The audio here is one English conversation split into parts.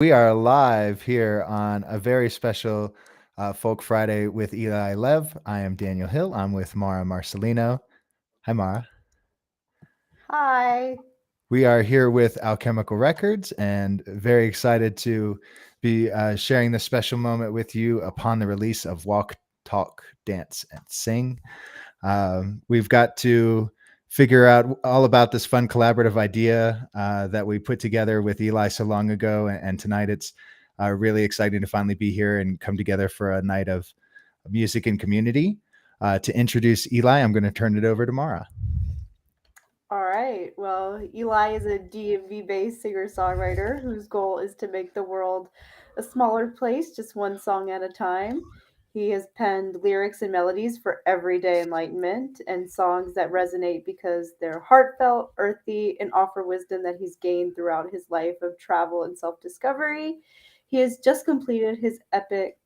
We are live here on a very special Folk Friday with Eli Lev. I am Daniel Hill. I'm with Mara Marcelino. Hi, Mara. Hi. We are here with Alchemical Records and very excited to be sharing this special moment with you upon the release of Walk.Talk.Dance.Sing. We've got to figure out all about this fun collaborative idea that we put together with Eli so long ago. And tonight it's really exciting to finally be here and come together for a night of music and community. To introduce Eli, I'm going to turn it over to Mara. All right. Well, Eli is a DMV based singer songwriter whose goal is to make the world a smaller place, just one song at a time. He has penned lyrics and melodies for everyday enlightenment and songs that resonate because they're heartfelt, earthy, and offer wisdom that he's gained throughout his life of travel and self discovery. He has just completed his epic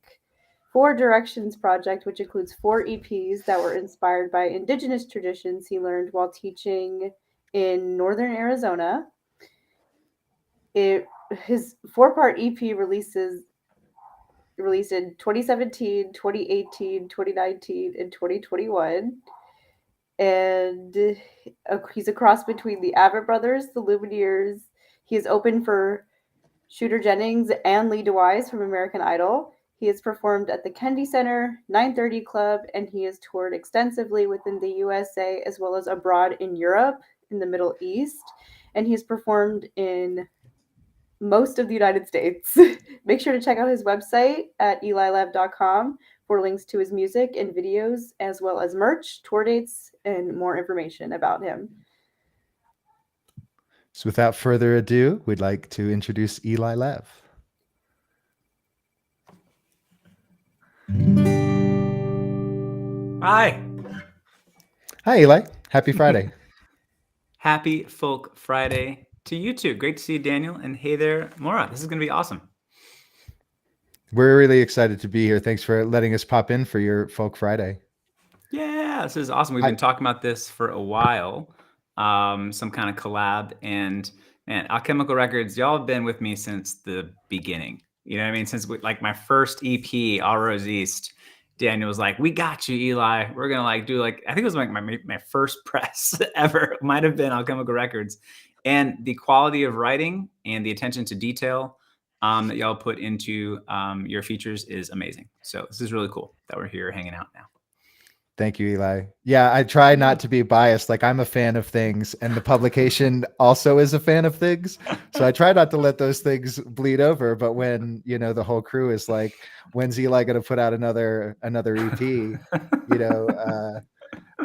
Four Directions project, which includes four EPs that were inspired by indigenous traditions he learned while teaching in northern Arizona. It his four-part EP released in 2017, 2018, 2019, and 2021. And he's a cross between the Abbott Brothers, the Lumineers. He is open for Shooter Jennings and Lee DeWise from American Idol. He has performed at the Kennedy Center, 930 Club, and he has toured extensively within the USA as well as abroad in Europe, in the Middle East, and he's performed in most of the United States. Make sure to check out his website at elilev.com for links to his music and videos, as well as merch, tour dates, and more information about him. So without further ado, we'd like to introduce Eli Lev. Hi. Hi, Eli. Happy Friday. Happy Folk Friday to you too. Great to see you, Daniel. And hey there, Maura. This is going to be awesome. We're really excited to be here. Thanks for letting us pop in for your Folk Friday. Yeah, this is awesome. We've been talking about this for a while, some kind of collab. And man, Alchemical Records, y'all have been with me since the beginning. You know what I mean? Since like my first EP, All Rose East, Daniel was like, "We got you, Eli. We're gonna like do like I think it was like my first press ever. Might have been Alchemical Records." And the quality of writing and the attention to detail that y'all put into your features is amazing. So this is really cool that we're here hanging out now. Thank you, Eli. Yeah, I try not to be biased. Like I'm a fan of things, and the publication also is a fan of things. So I try not to let those things bleed over. But when the whole crew is like, "When's Eli going to put out another EP?"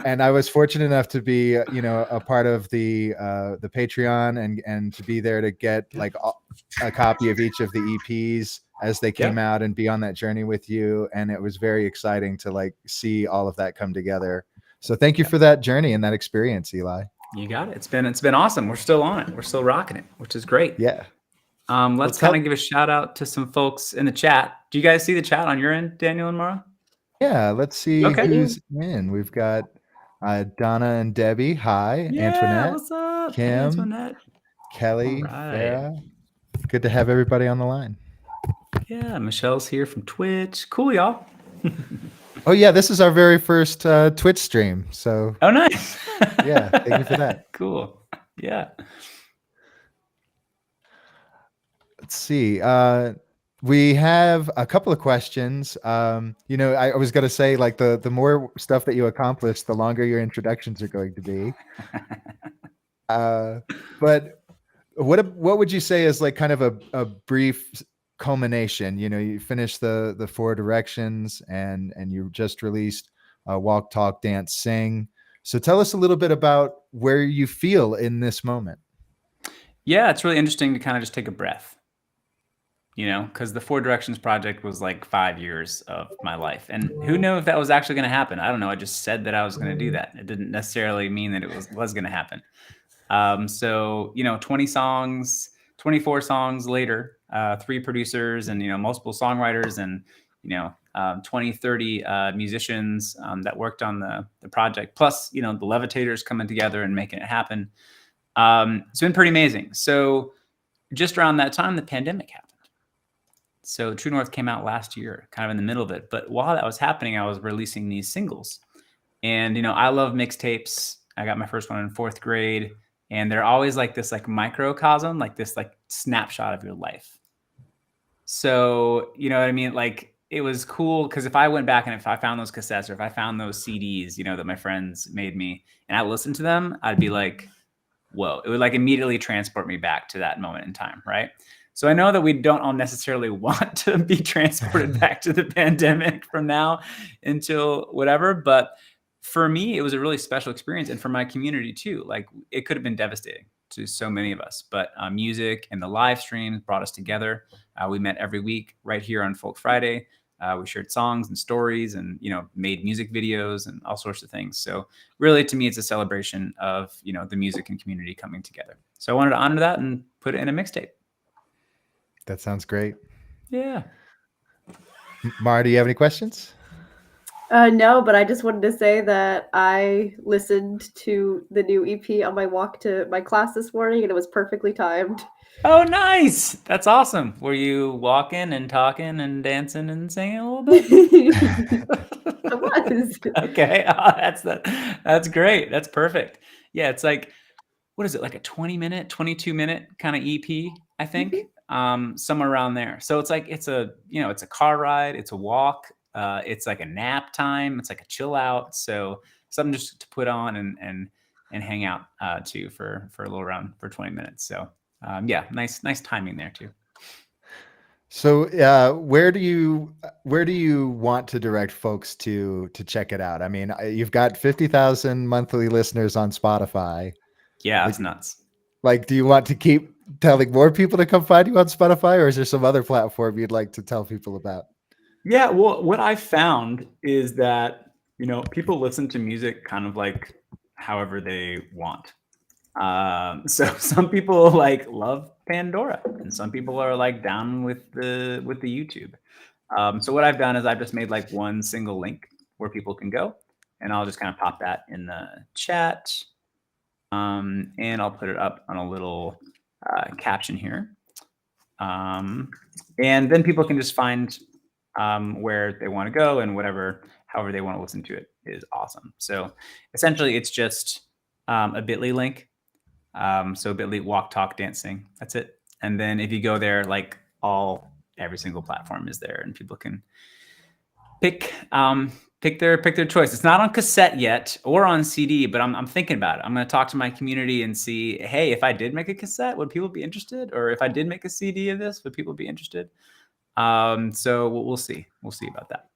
And I was fortunate enough to be, a part of the Patreon and to be there to get like a copy of each of the EPs as they came out and be on that journey with you. And it was very exciting to like see all of that come together. So thank you for that journey and that experience, Eli. You got it. It's been awesome. We're still on it. We're still rocking it, which is great. Yeah. Let's kind of give a shout out to some folks in the chat. Do you guys see the chat on your end, Daniel and Mara? Yeah, let's see who's in. We've got Donna and Debbie. Hi. Yeah, Antoinette. what's up? Kim. Hey, Antoinette. Kelly. Farah. Good to have everybody on the line. Yeah, Michelle's here from Twitch. Cool, y'all. Oh yeah, this is our very first Twitch stream. So oh, nice. Yeah, thank you for that. Cool. Yeah. Let's see. We have a couple of questions. I was going to say, like, the more stuff that you accomplish, the longer your introductions are going to be. But what would you say is like kind of a brief culmination? You finished the Four Directions and you just released Walk, Talk, Dance, Sing. So tell us a little bit about where you feel in this moment. Yeah, it's really interesting to kind of just take a breath. Because the Four Directions project was like 5 years of my life. And who knew if that was actually going to happen? I don't know. I just said that I was going to do that. It didn't necessarily mean that it was going to happen. So, 20 songs, 24 songs later, 3 producers and, multiple songwriters and, 20, 30 musicians that worked on the project. Plus, the Levitators coming together and making it happen. It's been pretty amazing. So just around that time, the pandemic happened. So True North came out last year, kind of in the middle of it. But while that was happening, I was releasing these singles. And, I love mixtapes. I got my first one in 4th grade. And they're always like this like microcosm, like this like snapshot of your life. So, you know what I mean? Like it was cool because if I went back and if I found those cassettes or if I found those CDs, that my friends made me and I listened to them, I'd be like, whoa, it would like immediately transport me back to that moment in time. Right. So I know that we don't all necessarily want to be transported back to the pandemic from now until whatever, but for me, it was a really special experience. And for my community too, like it could have been devastating to so many of us, but music and the live streams brought us together. We met every week right here on Folk Friday. We shared songs and stories and, made music videos and all sorts of things. So really, to me, it's a celebration of, the music and community coming together. So I wanted to honor that and put it in a mixtape. That sounds great. Yeah. Mara, do you have any questions? No, but I just wanted to say that I listened to the new EP on my walk to my class this morning, and it was perfectly timed. Oh, nice. That's awesome. Were you walking and talking and dancing and singing a little bit? I was. Okay. Oh, that's great. That's perfect. Yeah, it's like, what is it, like a 20-minute, 22-minute kind of EP, I think. Somewhere around there. So it's like it's a car ride, it's a walk, it's like a nap time, it's like a chill out. So something just to put on and hang out to for a little round for 20 minutes. So yeah, nice timing there too. So where do you want to direct folks to check it out? I mean, you've got 50,000 monthly listeners on Spotify. Yeah, that's nuts. Like, do you want to keep telling more people to come find you on Spotify, or is there some other platform you'd like to tell people about? Yeah, well, what I found is that, people listen to music kind of like however they want. So some people like love Pandora and some people are like down with the YouTube. So what I've done is I've just made like one single link where people can go and I'll just kind of pop that in the chat. And I'll put it up on a little caption here. And then people can just find where they want to go and however they want to listen to it is awesome. So essentially it's just a bit.ly link. So bit.ly Walk.Talk.Dance.Sing. That's it. And then if you go there, like every single platform is there and people can pick their choice. It's not on cassette yet or on CD, but I'm thinking about it. I'm going to talk to my community and see, hey, if I did make a cassette, would people be interested? Or if I did make a CD of this, would people be interested? So we'll see. We'll see about that.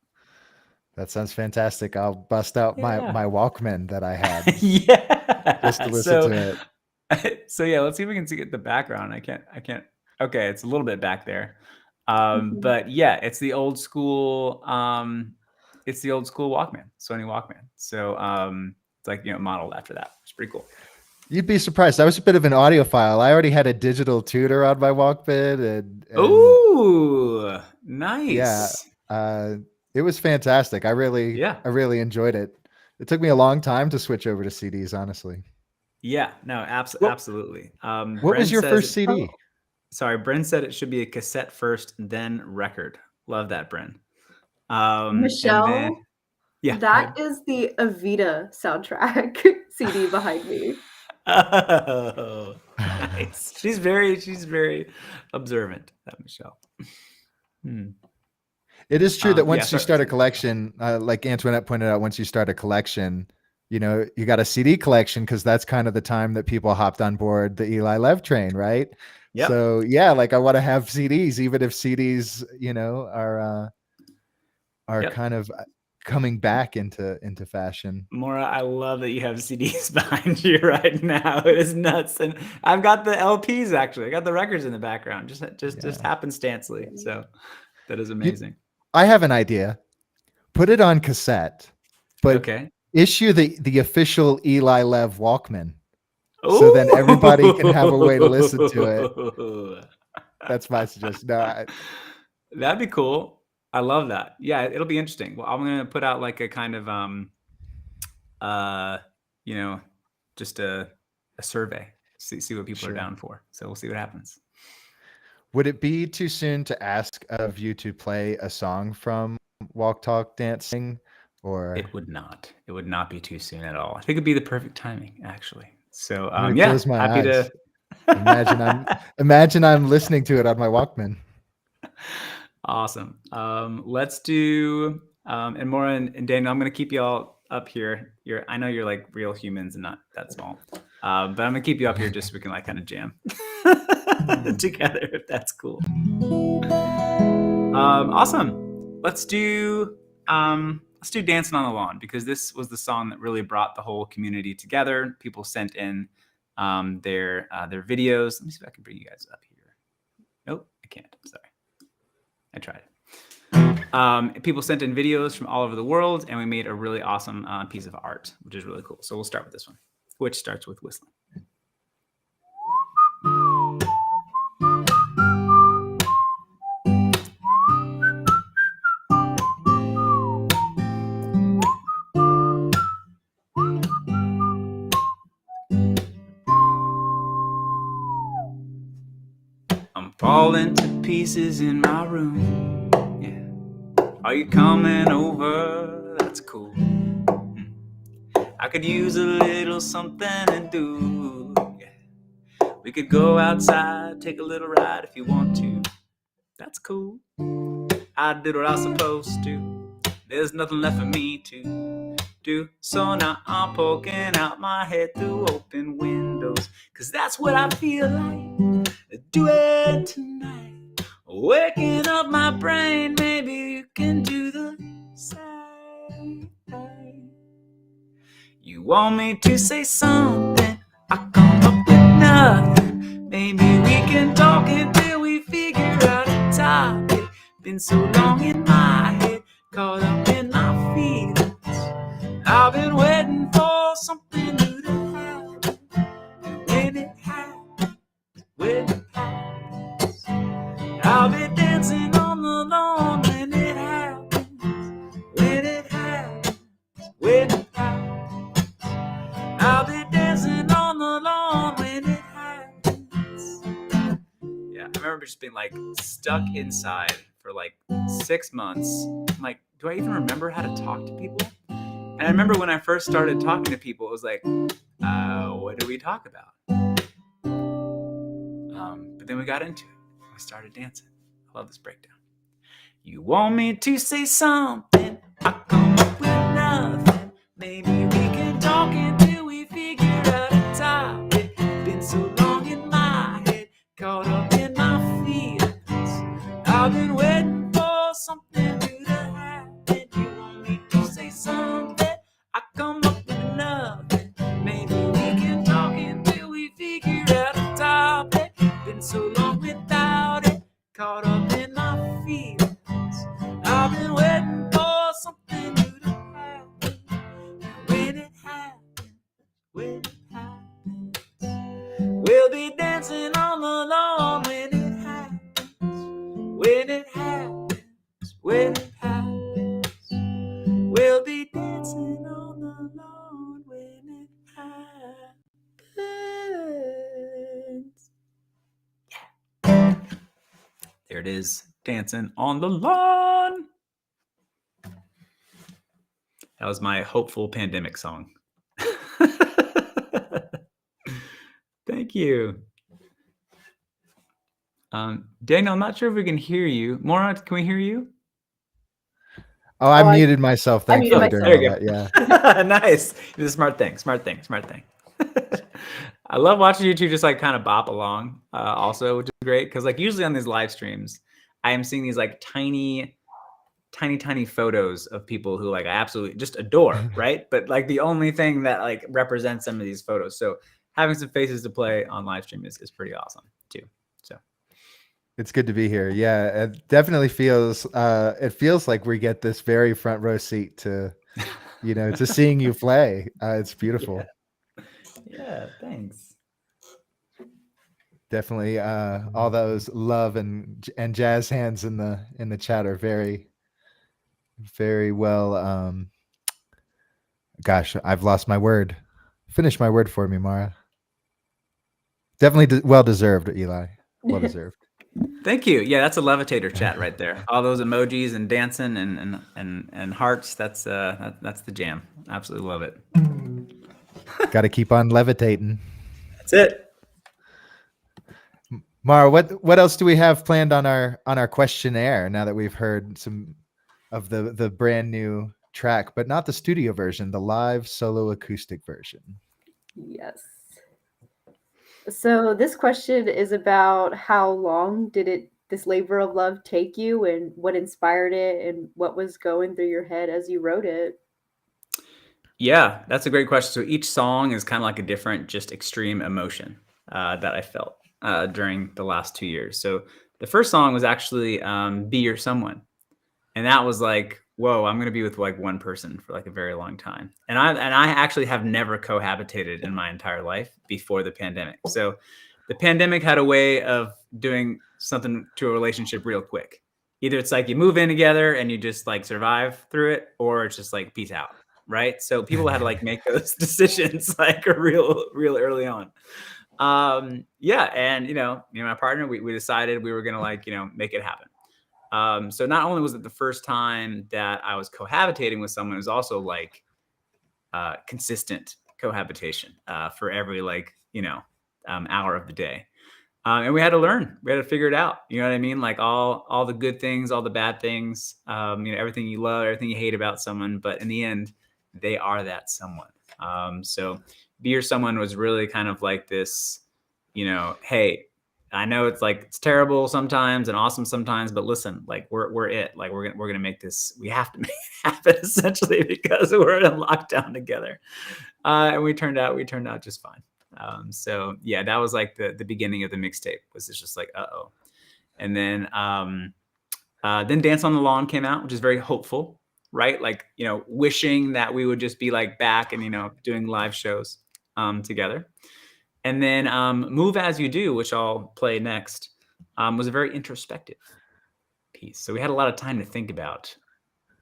That sounds fantastic. I'll bust out my Walkman that I had. Yeah. Just to listen to it. So yeah, let's see if we can see the background. I can't. Okay, it's a little bit back there. But yeah, it's the old school. It's the old school Walkman, Sony Walkman. So it's like modeled after that. It's pretty cool. You'd be surprised. I was a bit of an audiophile. I already had a digital tuner on my Walkman, and ooh, nice. Yeah, it was fantastic. I really enjoyed it. It took me a long time to switch over to CDs, honestly. Yeah, no, absolutely. What was your first CD? Sorry, Bryn said it should be a cassette first, then record. Love that, Bryn. Michelle, yeah, that is the Evita soundtrack CD behind me. Oh, nice. She's very observant, that Michelle. It is true that once you start a collection, like Antoinette pointed out, once you start a collection, you got a CD collection because that's kind of the time that people hopped on board the Eli Lev train, right? Yep. So yeah, like I want to have CDs, even if CDs, are kind of coming back into fashion. Maura, I love that you have CDs behind you right now. It is nuts, and I've got the LPs actually. I got the records in the background, just happenstancely. So that is amazing. I have an idea. Put it on cassette, but issue the official Eli Lev Walkman. Ooh. So then everybody can have a way to listen to it. That's my suggestion. No, that'd be cool. I love that. Yeah, it'll be interesting. Well, I'm gonna put out like a kind of just a survey. See what people are down for. So we'll see what happens. Would it be too soon to ask of you to play a song from Walk, Talk, Dance, Sing? Or It would not. It would not be too soon at all. I think it'd be the perfect timing, actually. So, I'm gonna yeah, close my happy eyes. to. Imagine I'm listening to it on my Walkman. Awesome. Let's do and Maura and Daniel, I'm gonna keep you all up here. I know you're like real humans and not that small. But I'm gonna keep you up here just so we can like kind of jam together if that's cool. Awesome. Let's do Dancing on the Lawn, because this was the song that really brought the whole community together. People sent in their videos. Let me see if I can bring you guys up here. Nope, I can't. I'm sorry. I tried. People sent in videos from all over the world, and we made a really awesome piece of art, which is really cool. So we'll start with this one, which starts with whistling. I'm falling to pieces in my room. Yeah. Are you coming over? That's cool. I could use a little something to do. Yeah. We could go outside, take a little ride if you want to. That's cool. I did what I was supposed to. There's nothing left for me to do. So now I'm poking out my head through open windows, 'cause that's what I feel like doing tonight. Waking up my brain, maybe you can do the same. You want me to say something, I come up with nothing. Maybe we can talk until we figure out a topic. Been so long in my head, caught up in my feelings. I've been waiting for something new to happen. When it happens, when it happens, I'll be dancing on the lawn when it happens. When it happens, when it happens, I'll be dancing on the lawn when it happens. Yeah, I remember just being like stuck inside for like 6 months. I'm like, do I even remember how to talk to people? And I remember when I first started talking to people, it was like, what do we talk about? But then we got into it. We started dancing. I love this breakdown. You want me to say something, I come up with nothing. Maybe we can talk until we figure out a topic. Been so long in my head, caught up in my feelings. I've been waiting for something new to happen. You want me to say something, I come up with nothing. Maybe we can talk until we figure out a topic. Been so long without it, caught up in my feelings. I've been waiting for something new to happen. When it happens, when it happens, we'll be dancing on the lawn when it happens. When it happens, when it happens, we'll be dancing on the lawn when it happens. Yeah. There it is, dancing on the lawn. That was my hopeful pandemic song. Thank you. Daniel, I'm not sure if we can hear you. Maura, can we hear you? Oh, I muted myself. I muted Thankfully, myself. during all that. Yeah. Nice. It's a smart thing. I love watching you two just like kind of bop along also, which is great. Because like usually on these live streams, I am seeing these like tiny photos of people who like I absolutely just adore, right? But like the only thing that like represents some of these photos. So having some faces to play on live stream is pretty awesome too. So it's good to be here. Yeah, it definitely feels it feels like we get this very front row seat to to seeing you play. It's beautiful. Yeah, thanks. Definitely all those love and jazz hands in the chat are very, very well. Gosh, I've lost my word. Finish my word for me, Mara. Definitely well deserved, Eli. Well deserved. Thank you. Yeah, that's a levitator chat right there. All those emojis and dancing and hearts. That's the jam. Absolutely love it. Got to keep on levitating. That's it. Mara, what else do we have planned on our questionnaire now that we've heard some of the brand new track, but not the studio version, the live solo acoustic version? Yes. So this question is about how long did this labor of love take you, and what inspired it, and what was going through your head as you wrote it? Yeah, that's a great question. So each song is kind of like a different, just extreme emotion that I felt during the last 2 years. So the first song was actually "Be Your Someone," and that was like, whoa, I'm gonna be with like one person for like a very long time. And I actually have never cohabitated in my entire life before the pandemic. So the pandemic had a way of doing something to a relationship real quick. Either it's like you move in together and you just like survive through it, or it's just like peace out. Right. So people had to like make those decisions like real early on. Yeah. And my partner, we decided we were gonna like, make it happen. So not only was it the first time that I was cohabitating with someone, it was also like consistent cohabitation for every like hour of the day. And we had to learn. We had to figure it out. You know what I mean? Like all the good things, all the bad things. Everything you love, everything you hate about someone. But in the end, they are that someone. So be your someone was really kind of like this. Hey, I know it's terrible sometimes and awesome sometimes, but listen, like we're it. Like we're gonna make this. We have to make it happen essentially because we're in lockdown together. And we turned out just fine. So yeah, that was like the beginning of the mixtape. Was it's just like uh-oh. And then Dance on the Lawn came out, which is very hopeful, right? Like wishing that we would just be like back and doing live shows together. And then Move As You Do, which I'll play next, was a very introspective piece. So we had a lot of time to think about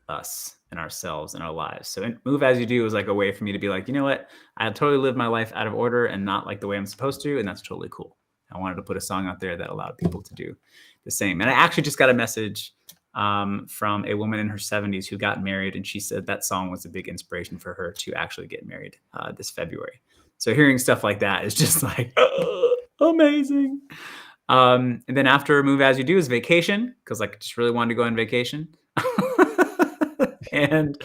us and ourselves and our lives. So Move As You Do was like a way for me to be like, you know what? I totally lived my life out of order and not like the way I'm supposed to. And that's totally cool. I wanted to put a song out there that allowed people to do the same. And I actually just got a message from a woman in her 70s who got married. And she said that song was a big inspiration for her to actually get married this February. So hearing stuff like that is just like, amazing. And then after Move As You Do is Vacation, because like I just really wanted to go on vacation. And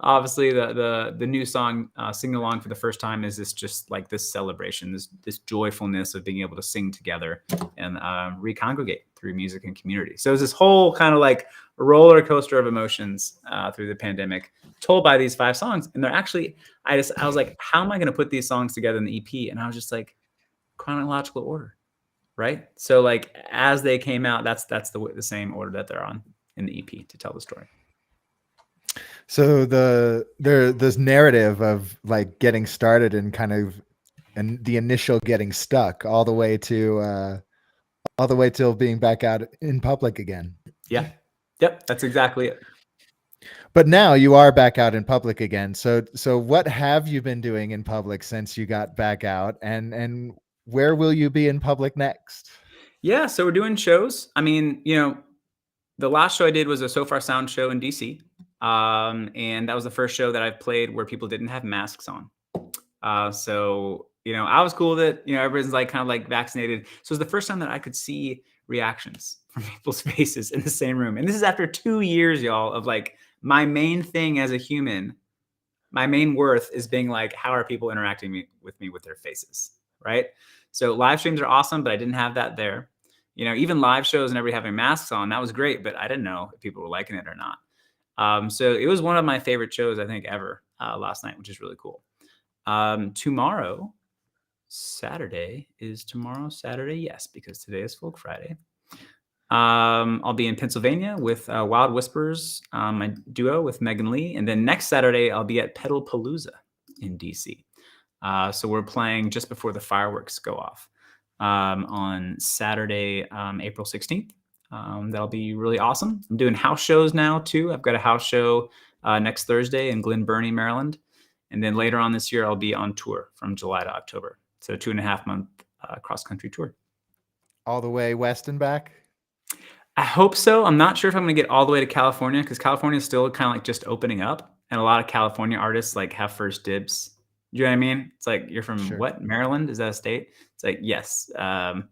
obviously the new song Sing Along for the first time is this celebration, this joyfulness of being able to sing together and recongregate through music and community. So it's this whole kind of like roller coaster of emotions through the pandemic, told by these 5 songs. And they're actually, I was like, how am I going to put these songs together in the EP? And I was just like, chronological order, right? So like as they came out, that's the same order that they're on in the EP to tell the story. So this narrative of like getting started and kind of and the initial getting stuck all the way till being back out in public again. Yeah. Yep. That's exactly it. But now you are back out in public again. So what have you been doing in public since you got back out, and where will you be in public next? Yeah. So we're doing shows. I mean, the last show I did was a So Far Sound show in DC. And that was the first show that I've played where people didn't have masks on. So, I was cool that, everyone's like kind of like vaccinated. So it was the first time that I could see reactions from people's faces in the same room. And this is after 2 years, y'all, of like my main thing as a human, my main worth is being like, how are people interacting with me with their faces? Right. So live streams are awesome, but I didn't have that there. Even live shows and everybody having masks on, that was great, but I didn't know if people were liking it or not. So it was one of my favorite shows, I think, ever last night, which is really cool. Tomorrow, Saturday. Yes, because today is Folk Friday. I'll be in Pennsylvania with Wild Whispers, my duo with Megan Lee. And then next Saturday, I'll be at Pedalpalooza in DC. So we're playing just before the fireworks go off on Saturday, April 16th. That'll be really awesome. I'm doing house shows now, too. I've got a house show next Thursday in Glen Burnie, Maryland. And then later on this year, I'll be on tour from July to October. So 2.5 month cross-country tour. All the way west and back? I hope so. I'm not sure if I'm gonna get all the way to California because California is still kind of like just opening up, and a lot of California artists like have first dibs. You know what I mean? It's like you're from Sure. what? Maryland? Is that a state? It's like yes.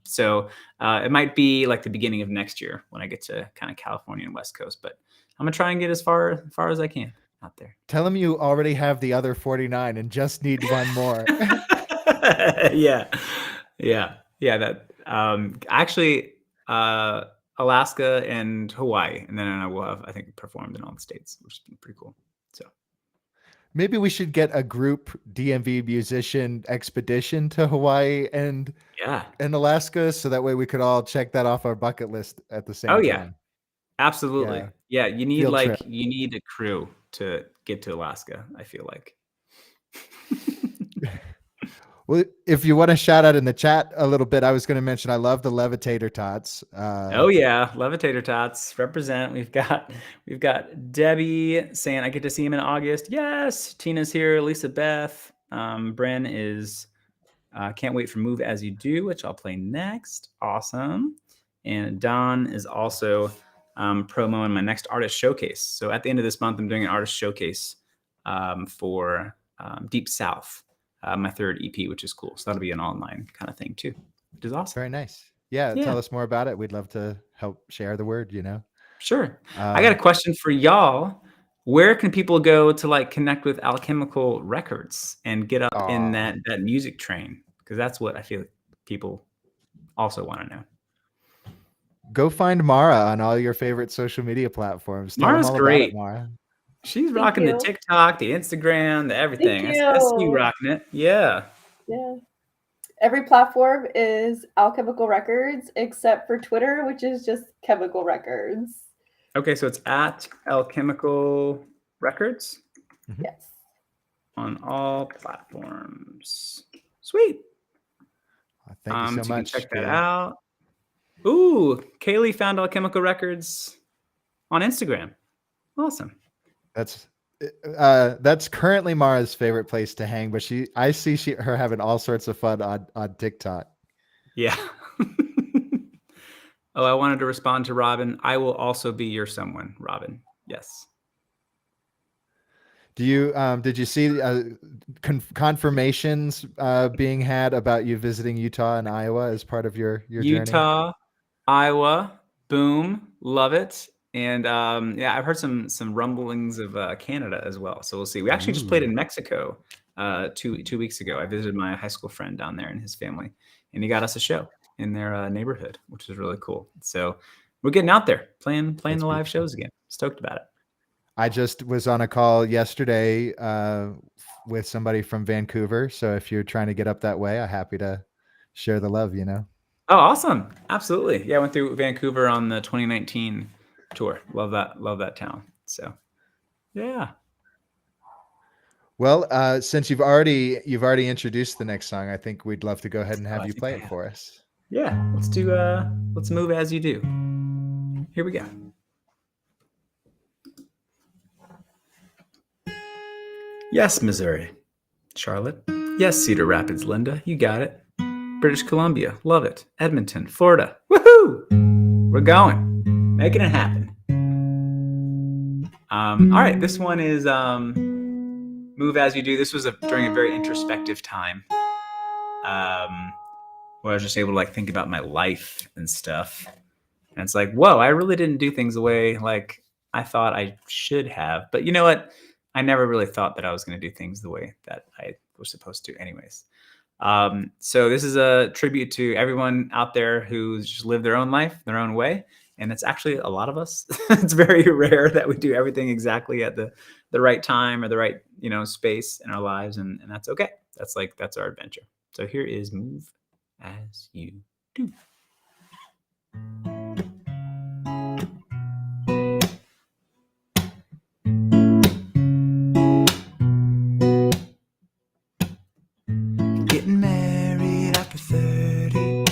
So it might be like the beginning of next year when I get to kind of California and West Coast, but I'm gonna try and get as far as I can out there. Tell them you already have the other 49 and just need one more. Yeah, yeah. That actually, Alaska and Hawaii, and then I will have I think performed in all the states, which has been pretty cool. So Maybe we should get a group DMV musician expedition to Hawaii and yeah, Alaska, so that way we could all check that off our bucket list at the oh same yeah, time. absolutely. Yeah, Yeah, you need field trip. a crew to get to Alaska. I feel like. Well, if you want to shout out in the chat a little bit, I was going to mention I love the Levitator Tots. Oh yeah, Levitator Tots represent. We've got Debbie saying I get to see him in August. Yes, Tina's here. Lisa Beth, Bren is can't wait for Move As You Do, which I'll play next. Awesome. And Don is also promoing my next artist showcase. So at the end of this month, I'm doing an artist showcase for Deep South, my third EP, which is cool. So that'll be an online kind of thing too, which is awesome. Very nice. Yeah, Yeah. tell us more about it. We'd love to help share the word, Sure. I got a question for y'all. Where can people go to like connect with Alchemical Records and get up in that music train? Because that's what I feel like people also want to know. Go find Mara on all your favorite social media platforms. Tell Mara's them all great. about it, Mara. She's rocking the you. TikTok, the Instagram, the everything. Thank I see you you. rocking it. Yeah. Yeah. Every platform is Alchemical Records except for Twitter, which is just Chemical Records. Okay, so it's at Alchemical Records Yes. on all platforms. Sweet. Thank you so You much. can check that Kaylee. out. Ooh, Kaylee found Alchemical Records on Instagram. Awesome. That's currently Mara's favorite place to hang, but I see her having all sorts of fun on TikTok. Yeah. Oh, I wanted to respond to Robin. I will also be your someone, Robin. Yes. Do you did you see confirmations being had about you visiting Utah and Iowa as part of your journey? Utah, Iowa, boom, love it. And yeah, I've heard some rumblings of Canada as well. So we'll see. We actually just played in Mexico 2 weeks ago. I visited my high school friend down there and his family, and he got us a show in their neighborhood, which was really cool. So we're getting out there, playing the live shows again. Stoked about it. I just was on a call yesterday with somebody from Vancouver. So if you're trying to get up that way, I'm happy to share the love, Oh, awesome. Absolutely. Yeah, I went through Vancouver on the 2019 tour. Love that town. So yeah. Well, since you've already introduced the next song, I think we'd love to go ahead and have you play it for us. Yeah, let's Move As You Do. Here we go. Yes, Missouri. Charlotte. Yes, Cedar Rapids, Linda. You got it. British Columbia. Love it. Edmonton, Florida. Woohoo! We're going. Making it happen. All right, this one is Move As You Do. This was during a very introspective time where I was just able to like think about my life and stuff. And it's like, whoa, I really didn't do things the way like I thought I should have. But you know what? I never really thought that I was going to do things the way that I was supposed to anyways. So this is a tribute to everyone out there who's just lived their own life, their own way. And it's actually a lot of us. It's very rare that we do everything exactly at the right time or the right, space in our lives. And that's okay. That's our adventure. So here is Move As You Do. Getting married after 30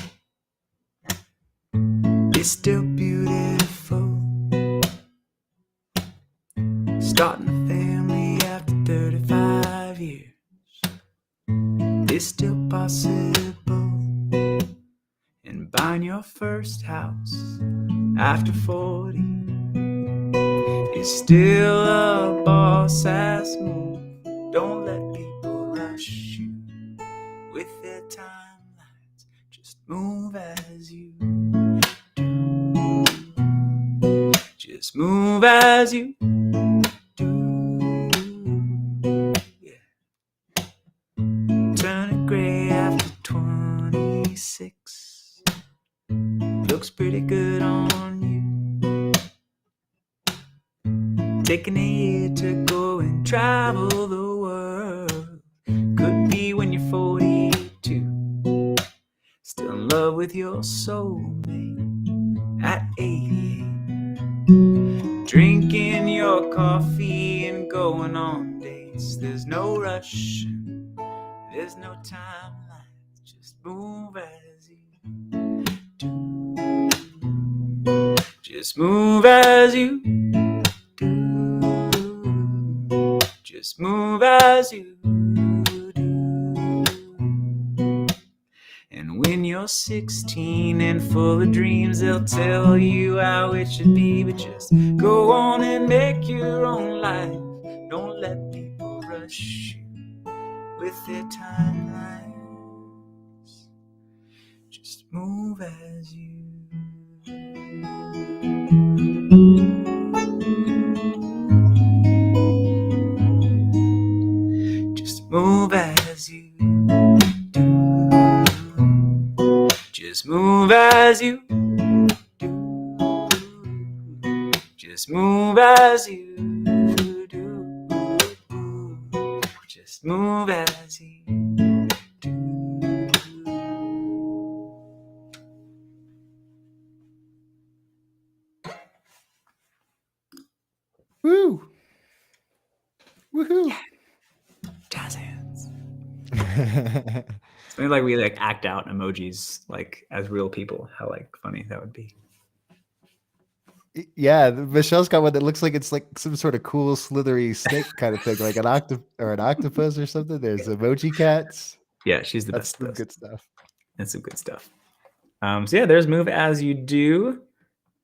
is still beautiful. Starting a family after 35 years is still possible. And buying your first house after 40 is still a boss-ass move. Don't let people rush you with their timelines. Just move as you do. Just move as you do. Yeah. Turning gray after 26 looks pretty good on you. Taking a year to go and travel the world. Could be when you're 42. Still in love with your soulmate at 88. Drinking your coffee and going on dates. There's no rush, there's no timeline. Just move as you do. Just move as you do. Just move as you do. And when you're 16 and full of dreams, they'll tell you how it should be. But just go on and make your own life. Don't let people rush you with their timelines. Just move as you just move as you do. Just move as you do. Just move as you do. Just move as you do. Woo! Woohoo! Yeah. Jazz hands. It's maybe like we like act out emojis like as real people. How like funny that would be. Yeah, Michelle's got one that looks like it's like some sort of cool slithery snake kind of thing, like an octopus or something. There's emoji cats. Yeah, she's the That's best. some good stuff. That's some good stuff. So yeah, there's Move As You Do.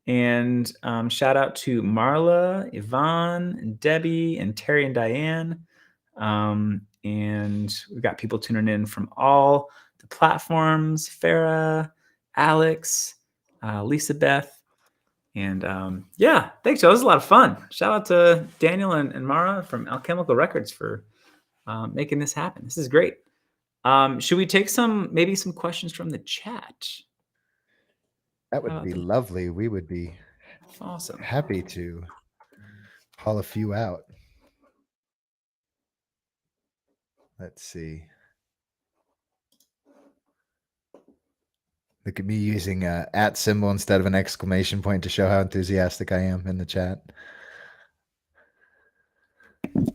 And shout out to Marla, Yvonne, Debbie, and Terry and Diane. And we've got people tuning in from all the platforms: Farah, Alex, Lisa Beth. And yeah, thanks, Joe. This was a lot of fun. Shout out to Daniel and Mara from Alchemical Records for making this happen. This is great. Should we take maybe some questions from the chat? That would be lovely. We would be awesome. Happy to haul a few out. Let's see. Look at me using a @ symbol instead of an exclamation point to show how enthusiastic I am in the chat.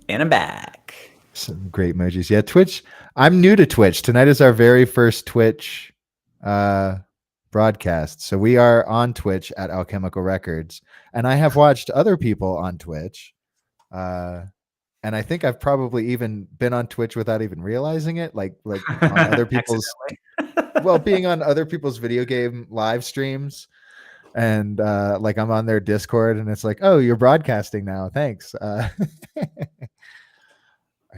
And I'm back. Some great emojis. Yeah, Twitch. I'm new to Twitch. Tonight is our very first Twitch broadcast. So we are on Twitch at Alchemical Records. And I have watched other people on Twitch. And I think I've probably even been on Twitch without even realizing it. Like on other people's being on other people's video game live streams. And like I'm on their Discord and it's like, oh, you're broadcasting now. Thanks. Are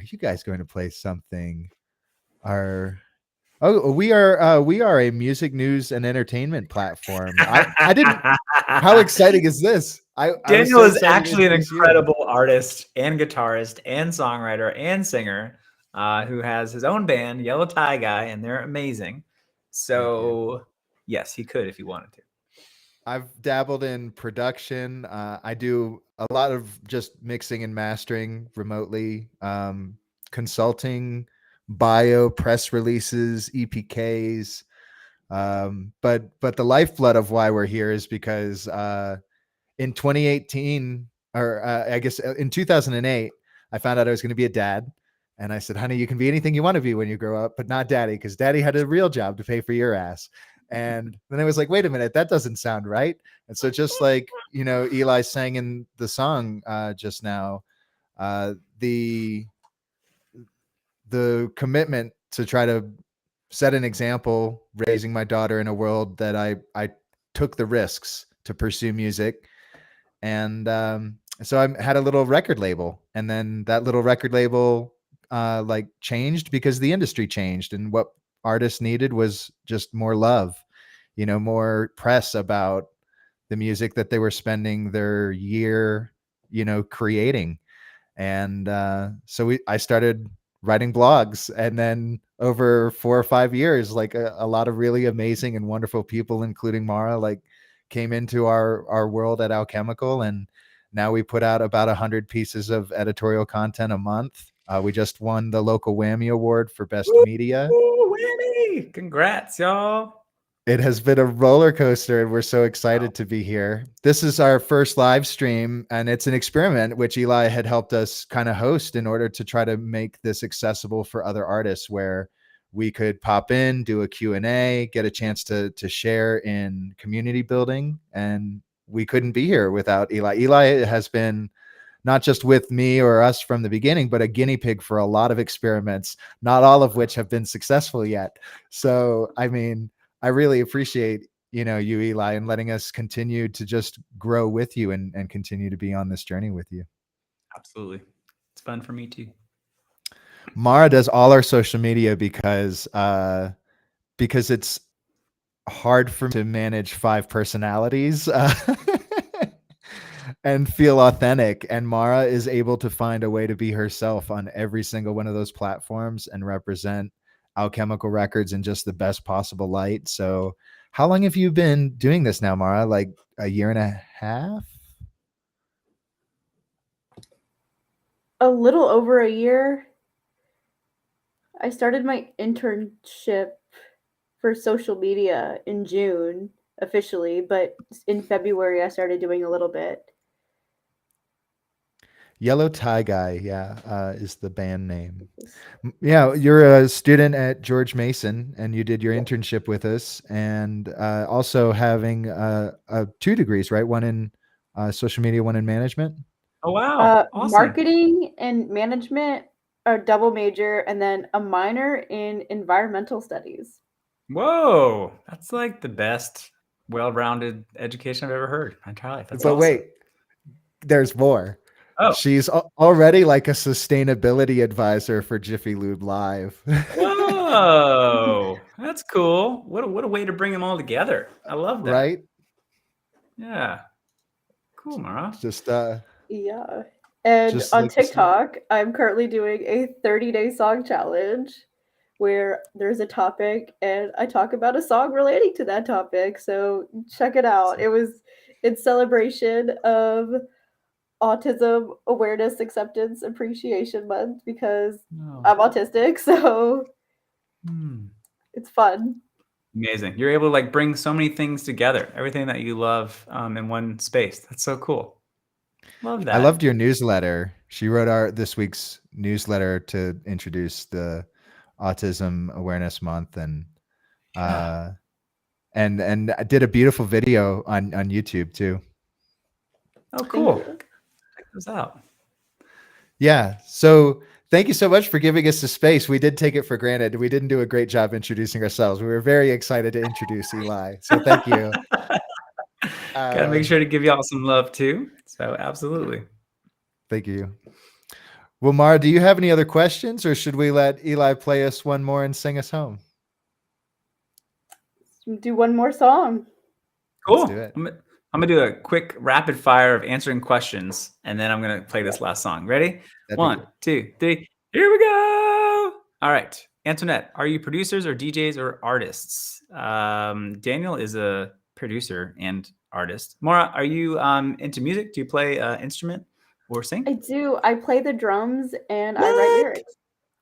you guys going to play something? We are a music news and entertainment platform. I didn't. How exciting is this? Daniel is actually an incredible artist and guitarist and songwriter and singer who has his own band, Yellow Tie Guy, and they're amazing. So yes, he could if he wanted to. I've dabbled in production. I do a lot of just mixing and mastering remotely, consulting, bio, press releases, EPKs. But the lifeblood of why we're here is because in 2018, or I guess in 2008, I found out I was going to be a dad. And I said, honey, you can be anything you want to be when you grow up, but not daddy, because daddy had a real job to pay for your ass. And then I was like, wait a minute, that doesn't sound right. And so just like, Eli sang in the song just now, the commitment to try to set an example, raising my daughter in a world that I took the risks to pursue music. And so I had a little record label, and then that little record label like changed because the industry changed, and what artists needed was just more love, more press about the music that they were spending their year, creating. And so I started writing blogs, and then over 4 or 5 years, like a lot of really amazing and wonderful people, including Mara, like came into our world at Alchemical, and now we put out about 100 pieces of editorial content a month. We just won the local Whammy Award for Best Media. Woo, Whammy! Congrats, y'all. It has been a roller coaster, and we're so excited to be here. This is our first live stream, and it's an experiment which Eli had helped us kind of host in order to try to make this accessible for other artists, where we could pop in, do a Q&A, get a chance to share in community building. And we couldn't be here without Eli. Eli has been not just with me or us from the beginning, but a guinea pig for a lot of experiments, not all of which have been successful yet. So, I mean, I really appreciate, you, Eli, and letting us continue to just grow with you and continue to be on this journey with you. Absolutely. It's fun for me too. Mara does all our social media because it's hard for me to manage 5 personalities and feel authentic. And Mara is able to find a way to be herself on every single one of those platforms and represent Alchemical Records in just the best possible light. So how long have you been doing this now, Mara? Like a year and a half? A little over a year. I started my internship for social media in June officially, but in February I started doing a little bit. Yellow Tie Guy, is the band name. Yeah, you're a student at George Mason, and you did your internship with us, and also having 2 degrees, right? One in social media, one in management. Oh, wow. Awesome. Marketing and management, a double major, and then a minor in environmental studies. Whoa. That's like the best well-rounded education I've ever heard in my entire life. That's but awesome. Wait, there's more. Oh. She's already like a sustainability advisor for Jiffy Lube Live. Whoa, that's cool. What a way to bring them all together. I love that. Right? Yeah. Cool, Mara. Just yeah. And just on like TikTok, I'm currently doing a 30-day song challenge where there's a topic and I talk about a song relating to that topic. So check it out. It was in celebration of Autism Awareness, Acceptance, Appreciation Month because I'm autistic, so it's fun. Amazing. You're able to like bring so many things together, everything that you love in one space. That's so cool. Love that. I loved your newsletter. She wrote this week's newsletter to introduce the Autism Awareness Month, and and did a beautiful video on YouTube too. Oh, cool. Check those out. Yeah. So thank you so much for giving us the space. We did take it for granted. We didn't do a great job introducing ourselves. We were very excited to introduce Eli. So thank you. Gotta make sure to give y'all some love too. So absolutely. Thank you. Well, Mara, do you have any other questions, or should we let Eli play us one more and sing us home? Do one more song. Cool. Let's do it. I'm gonna do a quick rapid fire of answering questions, and then I'm gonna play this last song. Ready? 1, 2, 3. Here we go. All right, Antoinette, are you producers or DJs or artists? Daniel is a producer and artist. Maura, are you into music? Do you play instrument or sing? I do. I play the drums and I write lyrics.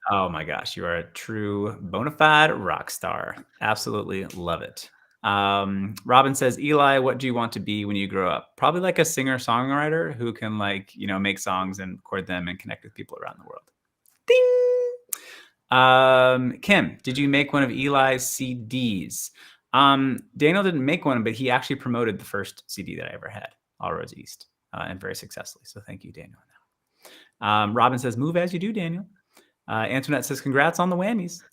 Oh my gosh, you are a true bona fide rock star. Absolutely love it. Robin says, Eli, what do you want to be when you grow up? Probably like a singer-songwriter who can make songs and record them and connect with people around the world. Ding! Kim, did you make one of Eli's CDs? Daniel didn't make one, but he actually promoted the first CD that I ever had, All Roads East, and very successfully. So thank you, Daniel. Robin says, move as you do, Daniel. Antoinette says, congrats on the whammies.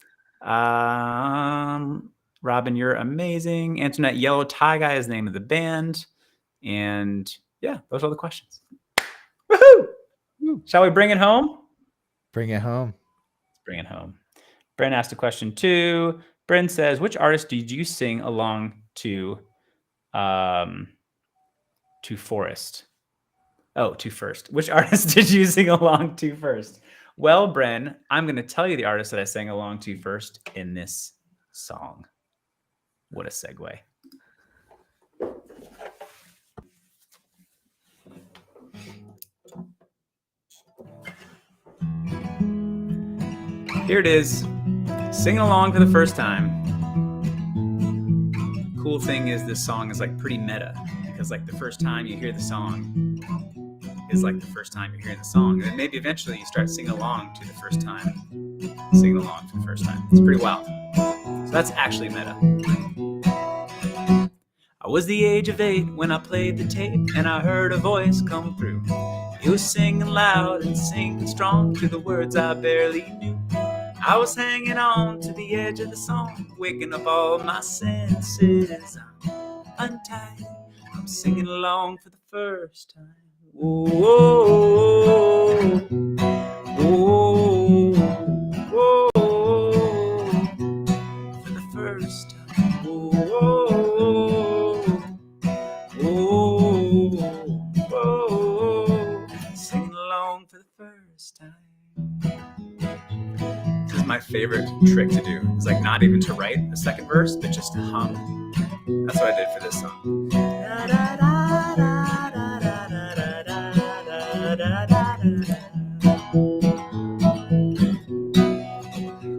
Robin, you're amazing. Antoinette, Yellow Tie Guy is the name of the band. And yeah, those are all the questions. Woohoo! Shall we bring it home? Bring it home. Let's bring it home. Bren asked a question too. Bren says, which artist did you sing along to Forest? Oh, to first. Which artist did you sing along to first? Well, Bren, I'm going to tell you the artist that I sang along to first in this song. What a segue. Here it is, singing along for the first time. Cool thing is this song is like pretty meta, because like the first time you hear the song is like the first time you're hearing the song, and then maybe eventually you start singing along to the first time, singing along for the first time. It's pretty wild. So that's actually meta. I was the age of 8 when I played the tape, and I heard a voice come through. He was singing loud and singing strong to the words I barely knew. I was hanging on to the edge of the song, waking up all my senses. I'm untied, I'm singing along for the first time. Whoa, whoa, whoa, whoa, for the first time. Whoa, whoa, whoa, singing along for the first time. This is my favorite trick to do. It's like not even to write the second verse, but just to hum. That's what I did for this song.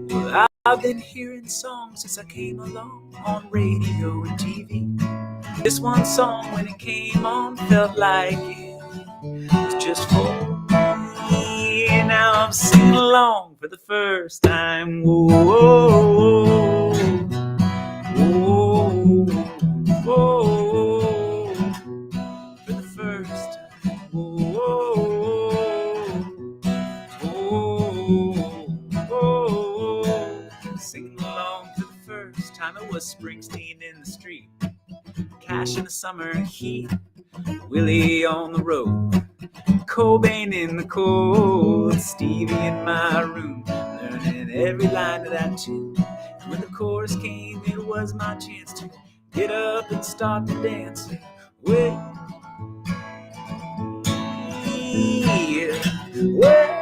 Well, I've been hearing songs since I came along on radio and TV. This one song, when it came on, felt like it was just for me. And now I'm singing along for the first time. Whoa, whoa, whoa, for the first time. Whoa, whoa, singing along for the first time. It was Springsteen in the street, Cash in the summer heat, Willie on the road, Cobain in the cold, Stevie in my room, learning every line of that tune. And when the chorus came, it was my chance to get up and start to dance. Way, way.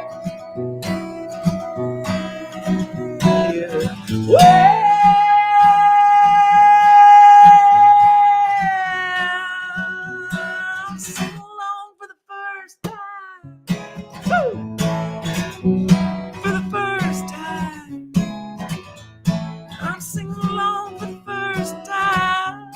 Sing along for the first time. Woo! For the first time. I'm singing along for the first time.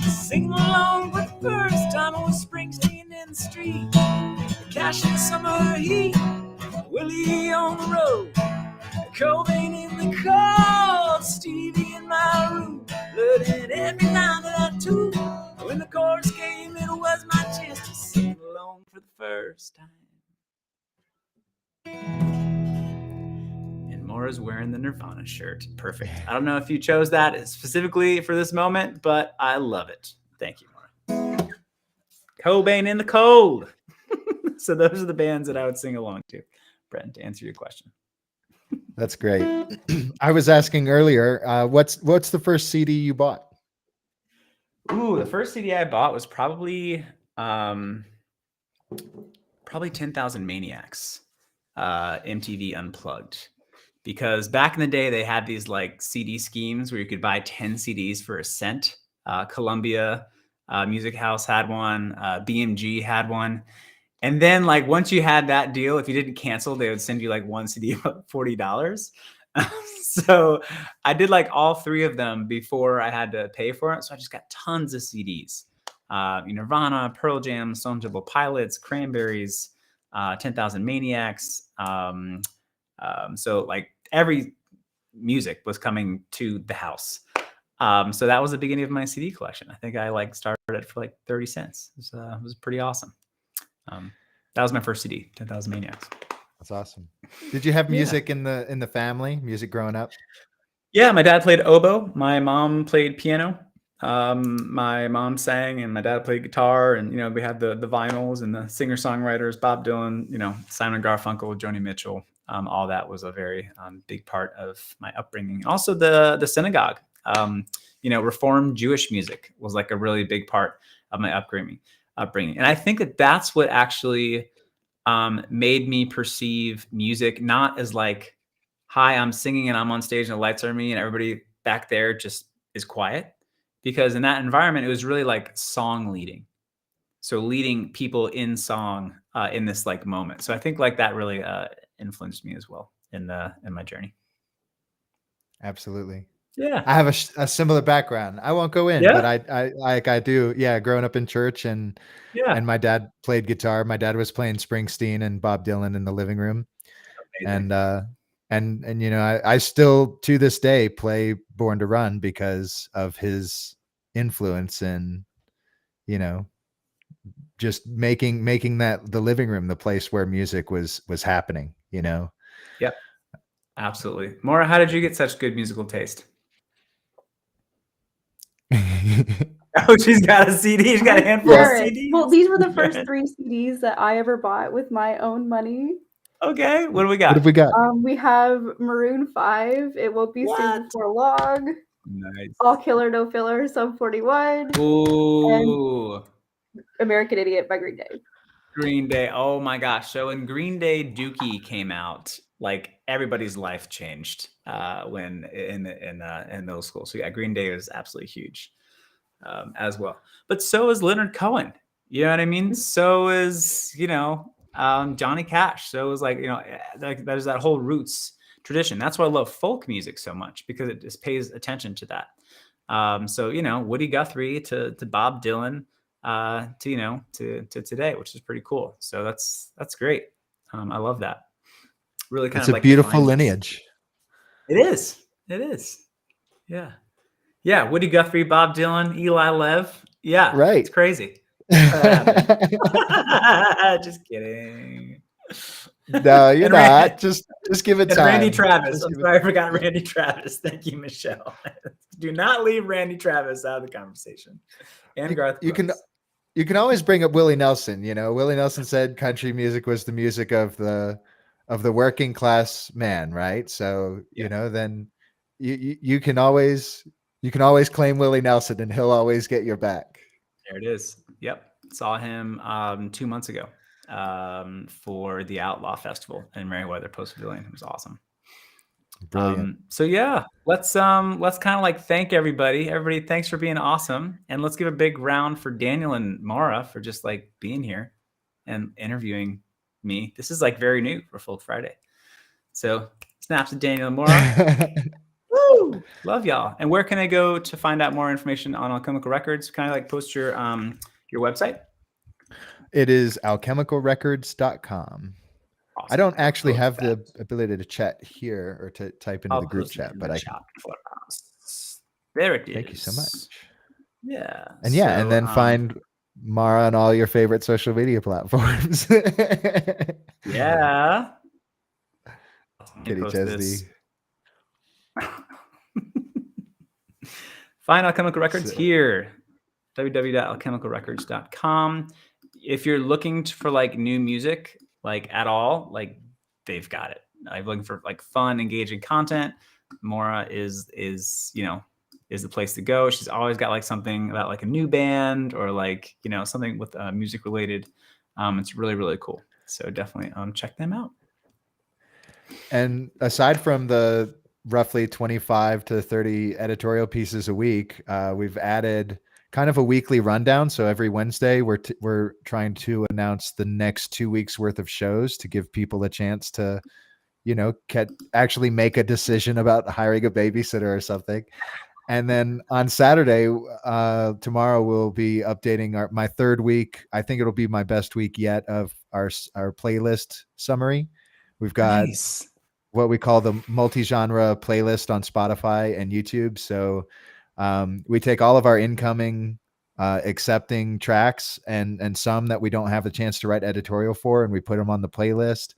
Singing along for the first time. I was Springsteen in the street, Cash in the summer heat, Willie on the road, Cobain in the cold, Stevie in my room, learning every line of that tune. When the chorus came, it was my chance to sing along for the first time. And Maura's wearing the Nirvana shirt. Perfect. I don't know if you chose that specifically for this moment, but I love it. Thank you, Maura. Cobain in the cold. So those are the bands that I would sing along to. Brent, to answer your question. That's great. I was asking earlier, what's the first CD you bought? Ooh, the first CD I bought was probably 10,000 Maniacs, MTV Unplugged. Because back in the day, they had these like CD schemes where you could buy 10 CDs for $0.01. Columbia Music House had one. BMG had one. And then like once you had that deal, if you didn't cancel, they would send you like one CD for $40. So I did like all three of them before I had to pay for it. So I just got tons of CDs. Nirvana, Pearl Jam, Stone Temple Pilots, Cranberries, 10,000 Maniacs. So like every music was coming to the house. So that was the beginning of my CD collection. I think I like started it for like 30 cents. It was pretty awesome. That was my first CD, 10,000 Maniacs. That's awesome. Did you have music in the family? Music growing up? Yeah, my dad played oboe. My mom played piano. My mom sang, and my dad played guitar. And we had the vinyls and the singer songwriters, Bob Dylan, Simon Garfunkel, Joni Mitchell. All that was a very big part of my upbringing. Also, the synagogue. Reformed Jewish music was like a really big part of my upbringing. And I think that that's what actually made me perceive music not as like, hi, I'm singing and I'm on stage and the lights are me and everybody back there just is quiet. Because in that environment, it was really like song leading. So leading people in song in this like moment. So I think like that really influenced me as well in my journey. Absolutely. Yeah. I have a similar background. I won't go in, Yeah. but I do. Yeah, growing up in church and my dad played guitar. My dad was playing Springsteen and Bob Dylan in the living room. Amazing. And I still to this day play Born to Run because of his influence and just making that the living room the place where music was happening. Yep. Absolutely. Maura, how did you get such good musical taste? Oh, she's got a CD. She's got a handful of CDs. Well, these were the first 3 CDs that I ever bought with my own money. Okay, what do we got? What have we got? We have Maroon 5, It Won't Be Soon Before Long. Nice. All Killer No Filler, Sum 41. Ooh. And American Idiot by Green Day. Green Day. Oh my gosh. So when Green Day Dookie came out, like everybody's life changed when in middle school. So yeah, Green Day was absolutely huge as well. But so is Leonard Cohen. You know what I mean? So is Johnny Cash. So is like there's that whole roots tradition. That's why I love folk music so much, because it just pays attention to that. So Woody Guthrie to Bob Dylan. To today, which is pretty cool. So that's great. I love that. Really kind it's of a like beautiful lineage. It is. Yeah. Woody Guthrie, Bob Dylan, Eli Lev. Yeah, right. It's crazy. Just kidding. No, you're not. Just give it time. Randy Travis. I'm sorry, I forgot Randy Travis. Thank you, Michelle. Do not leave Randy Travis out of the conversation. And Garth Brooks. You can always bring up Willie Nelson. Willie Nelson said country music was the music of the working class man, right? So then you can always claim Willie Nelson, and he'll always get your back. There it is. Yep, saw him 2 months ago for the Outlaw Festival in Merriweather Post Pavilion. It was awesome. Brilliant. So yeah, let's kind of like thank everybody. Everybody, thanks for being awesome, and let's give a big round for Daniel and Maura for just like being here and interviewing me. This is like very new for Folk Friday. So snaps to Daniel and Maura. Woo! Love y'all. And where can I go to find out more information on Alchemical Records? Kind of like post your website. It is alchemicalrecords.com. Awesome. I don't actually have the ability to chat here or to type into the group chat, but I can. There it is. Thank you so much. Yeah. And then find Mara on all your favorite social media platforms. Yeah. Kitty Chesney. Find Alchemical Records here. www.alchemicalrecords.com. If you're looking for like new music, like at all, like they've got it. I'm looking for like fun, engaging content. Maura is the place to go. She's always got like something about like a new band or like something with music related. It's really, really cool. So definitely check them out. And aside from the roughly 25 to 30 editorial pieces a week, we've added kind of a weekly rundown. So every Wednesday we're trying to announce the next 2 weeks worth of shows to give people a chance to, actually make a decision about hiring a babysitter or something. And then on Saturday, tomorrow we'll be updating my third week. I think it'll be my best week yet of our playlist summary. We've got what we call the multi-genre playlist on Spotify and YouTube. So we take all of our incoming accepting tracks and some that we don't have a chance to write editorial for, and we put them on the playlist.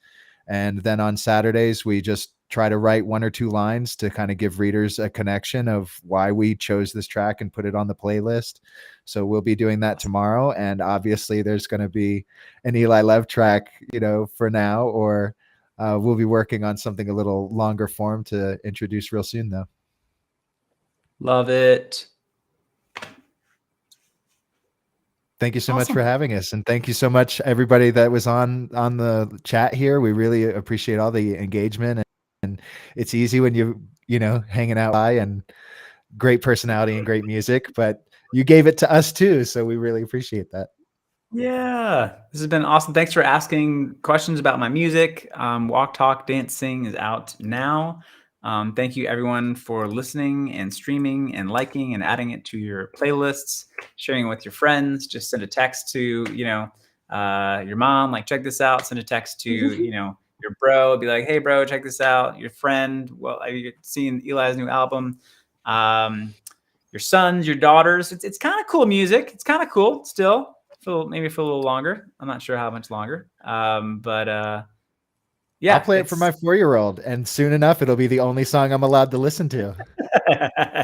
And then on Saturdays, we just try to write 1 or 2 lines to kind of give readers a connection of why we chose this track and put it on the playlist. So we'll be doing that tomorrow. And obviously there's going to be an Eli Love track, for now, or we'll be working on something a little longer form to introduce real soon, though. Love it. Thank you so much for having us. And thank you so much, everybody that was on the chat here. We really appreciate all the engagement, and it's easy when hanging out by, and great personality and great music, but you gave it to us too. So we really appreciate that. Yeah, this has been awesome. Thanks for asking questions about my music. Walk, Talk, Dance, Sing is out now. Thank you everyone for listening and streaming and liking and adding it to your playlists, sharing it with your friends. Just send a text to, your mom, like, check this out. Send a text to, your bro, be like, hey bro, check this out. Your friend, well, have you seen Eli's new album? Your sons, your daughters. It's kind of cool music. It's kind of cool still. Maybe for a little longer. I'm not sure how much longer. Yeah, I'll play it for my 4-year-old, and soon enough it'll be the only song I'm allowed to listen to.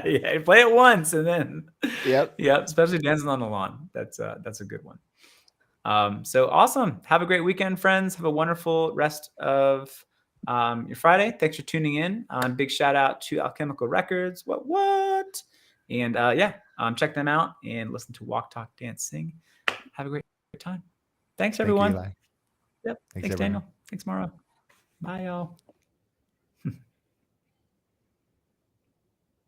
Yeah, play it once and then. Yep. Especially Dancing on the Lawn. That's a good one. So awesome. Have a great weekend, friends. Have a wonderful rest of your Friday. Thanks for tuning in. Big shout out to Alchemical Records. What? And check them out and listen to Walk, Talk, Dance, Sing. Have a great time. Thanks, everyone. Thank you, Eli. Yep. Thanks Daniel. Thanks, Mara. Bye, y'all.